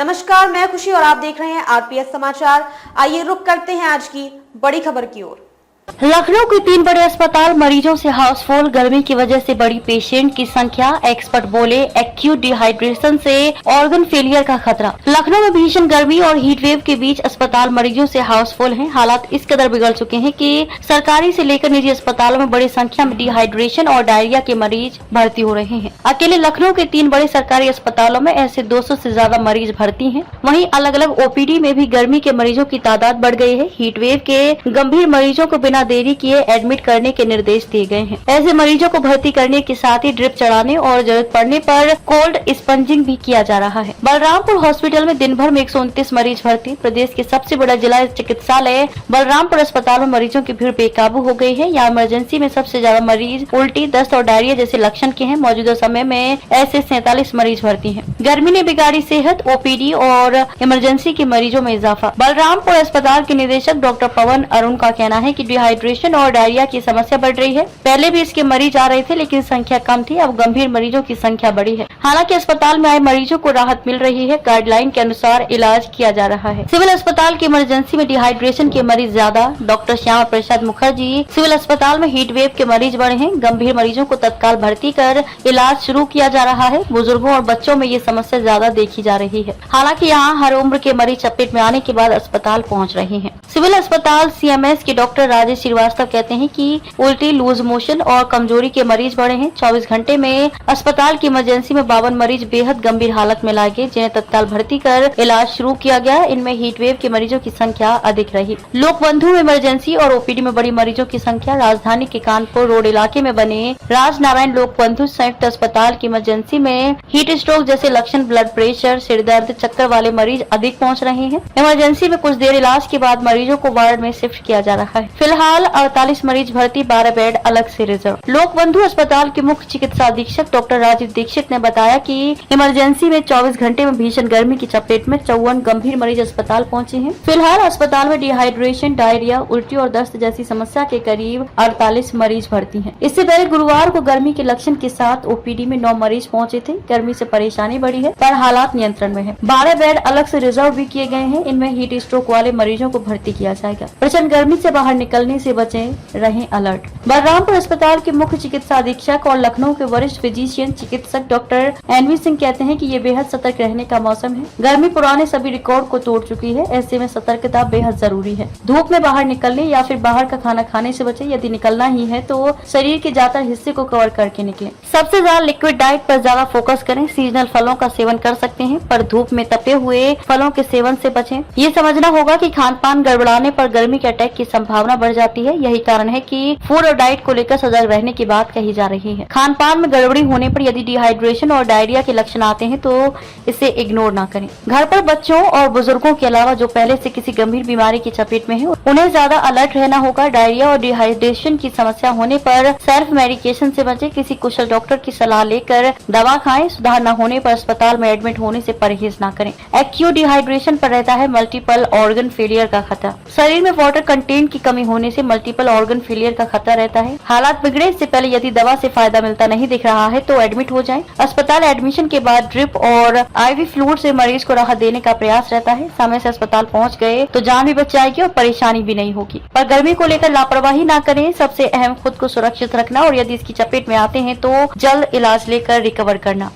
नमस्कार, मैं खुशी और आप देख रहे हैं आरपीएस समाचार। आइए रुक करते हैं आज की बड़ी खबर की ओर। लखनऊ के 3 बड़े अस्पताल मरीजों से हाउसफुल। गर्मी की वजह से बढ़ी पेशेंट की संख्या। एक्सपर्ट बोले एक्यूट डिहाइड्रेशन से ऑर्गन फेलियर का खतरा। लखनऊ में भीषण गर्मी और हीट वेव के बीच अस्पताल मरीजों से हाउसफुल हैं। हालात इस कदर बिगड़ चुके हैं कि सरकारी से लेकर निजी अस्पतालों में बड़ी संख्या में डिहाइड्रेशन और डायरिया के मरीज भर्ती हो रहे हैं। अकेले लखनऊ के 3 बड़े सरकारी अस्पतालों में ऐसे 200 से ज्यादा मरीज भर्ती हैं। वहीं अलग अलग ओपीडी में भी गर्मी के मरीजों की तादाद बढ़ गई है। हीट वेव के गंभीर मरीजों को बिना देरी किए एडमिट करने के निर्देश दिए गए हैं। ऐसे मरीजों को भर्ती करने के साथ ही ड्रिप चढ़ाने और जरूरत पड़ने पर कोल्ड स्पंजिंग भी किया जा रहा है। बलरामपुर हॉस्पिटल में दिन भर में 129 मरीज भर्ती। प्रदेश के सबसे बड़ा जिला चिकित्सालय बलरामपुर अस्पताल में मरीजों की भीड़ बेकाबू हो गई है। यहाँ इमरजेंसी में सबसे ज्यादा मरीज उल्टी, दस्त और डायरिया जैसे लक्षण के हैं। मौजूदा समय में ऐसे 47 मरीज भर्ती हैं। गर्मी ने बिगाड़ी सेहत, ओपीडी और इमरजेंसी के मरीजों में इजाफा। बलरामपुर अस्पताल के निदेशक डॉक्टर पवन अरुण का कहना है कि डिहाइड्रेशन और डायरिया की समस्या बढ़ रही है। पहले भी इसके मरीज आ रहे थे लेकिन संख्या कम थी, अब गंभीर मरीजों की संख्या बढ़ी है। हालांकि अस्पताल में आए मरीजों को राहत मिल रही है। गाइडलाइन के अनुसार इलाज किया जा रहा है। सिविल अस्पताल की इमरजेंसी में डिहाइड्रेशन के मरीज ज्यादा। डॉक्टर श्यामा प्रसाद मुखर्जी सिविल अस्पताल में हीट वेव के मरीज बढ़े हैं। गंभीर मरीजों को तत्काल भर्ती कर इलाज शुरू किया जा रहा है। बुजुर्गों और बच्चों में ये समस्या ज्यादा देखी जा रही है। हालांकि यहाँ हर उम्र के मरीज चपेट में आने के बाद अस्पताल पहुँच रहे हैं। सिविल अस्पताल सीएमएस के डॉक्टर राजेश श्रीवास्तव कहते हैं कि उल्टी, लूज मोशन और कमजोरी के मरीज बढ़े हैं। 24 घंटे में अस्पताल की इमरजेंसी में 52 मरीज बेहद गंभीर हालत में लाए गए, जिन्हें तत्काल भर्ती कर इलाज शुरू किया गया। इनमें हीट वेव के मरीजों की संख्या अधिक रही। लोकबंधु में इमरजेंसी और ओपीडी में बड़ी मरीजों की संख्या। राजधानी के कानपुर रोड इलाके में बने राजनारायण लोकबंधु संयुक्त अस्पताल की इमरजेंसी में हीट स्ट्रोक जैसे लक्षण, ब्लड प्रेशर, सिर दर्द, चक्कर वाले मरीज अधिक पहुँच रहे हैं। इमरजेंसी में कुछ देर इलाज के बाद मरीजों को वार्ड में शिफ्ट किया जा रहा है। फिलहाल 48 मरीज भर्ती, 12 बेड अलग से रिजर्व। लोकबंधु अस्पताल के मुख्य चिकित्सा अधीक्षक डॉक्टर राजीव दीक्षित ने बताया कि इमरजेंसी में 24 घंटे में भीषण गर्मी की चपेट में 54 गंभीर मरीज अस्पताल पहुंचे हैं। फिलहाल अस्पताल में डिहाइड्रेशन, डायरिया, उल्टी और दस्त जैसी समस्या के करीब 48 मरीज भर्ती हैं। इससे पहले गुरुवार को गर्मी के लक्षण के साथ ओपीडी में 9 मरीज पहुंचे थे। गर्मी से परेशानी बढ़ी है पर हालात नियंत्रण में है। 12 बेड अलग से रिजर्व भी किए गए हैं। इनमें हीट स्ट्रोक वाले मरीजों को भर्ती किया जाएगा। प्रचंड गर्मी से बाहर निकलने से बचे, रहें अलर्ट। बलरामपुर अस्पताल के मुख्य चिकित्सा अधीक्षक और लखनऊ के वरिष्ठ फिजिशियन चिकित्सक डॉक्टर एनवी सिंह कहते हैं कि ये बेहद सतर्क रहने का मौसम है। गर्मी पुराने सभी रिकॉर्ड को तोड़ चुकी है। ऐसे में सतर्कता बेहद जरूरी है। धूप में बाहर निकलने या फिर बाहर का खाना खाने से बचे। यदि निकलना ही है तो शरीर के ज्यादा हिस्से को कवर करके निकले। सबसे ज्यादा लिक्विड डाइट पर ज्यादा फोकस करें। सीजनल फलों का सेवन कर सकते हैं पर धूप में तपे हुए फलों के सेवन से बचें। ये समझना होगा कि खान पान गड़बड़ाने पर गर्मी के अटैक की संभावना बढ़ जाती है। यही कारण है कि फूड और डाइट को लेकर सजग रहने की बात कही जा रही है। खान पान में गड़बड़ी होने पर यदि डिहाइड्रेशन और डायरिया के लक्षण आते हैं तो इसे इग्नोर ना करें। घर पर बच्चों और बुजुर्गों के अलावा जो पहले से किसी गंभीर बीमारी की चपेट में है, उन्हें ज्यादा अलर्ट रहना होगा। डायरिया और डिहाइड्रेशन की समस्या होने पर सेल्फ मेडिकेशन से बचे। किसी कुशल डॉक्टर की सलाह लेकर दवा खाएं। सुधार न होने पर अस्पताल में एडमिट होने से परहेज न करें। एक्यूट डिहाइड्रेशन पर रहता है मल्टीपल ऑर्गन फेलियर का खतरा। शरीर में वाटर कंटेंट की कमी होने से मल्टीपल ऑर्गन फेलियर का खतरा रहता है। हालात बिगड़े इससे पहले यदि दवा से फायदा मिलता नहीं दिख रहा है तो एडमिट हो जाएं। अस्पताल एडमिशन के बाद ड्रिप और आईवी फ्लूइड से मरीज को राहत देने का प्रयास रहता है। समय से अस्पताल पहुंच गए तो जान भी बच जाएगी और परेशानी भी नहीं होगी। पर गर्मी को लेकर लापरवाही ना करें। सबसे अहम खुद को सुरक्षित रखना और यदि इसकी चपेट में आते हैं तो जल्द इलाज लेकर रिकवर करना।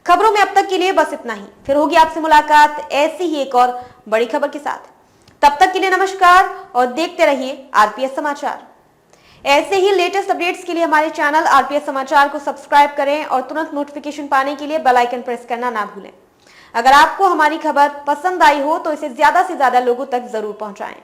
खबरों में अब तक के लिए बस इतना ही। फिर होगी आपसे मुलाकात ऐसी ही एक और बड़ी खबर के साथ। तब तक के लिए नमस्कार और देखते रहिए आरपीएस समाचार। ऐसे ही लेटेस्ट अपडेट्स के लिए हमारे चैनल आरपीएस समाचार को सब्सक्राइब करें और तुरंत नोटिफिकेशन पाने के लिए बेल आइकन प्रेस करना ना भूलें। अगर आपको हमारी खबर पसंद आई हो तो इसे ज्यादा से ज्यादा लोगों तक जरूर पहुंचाएं।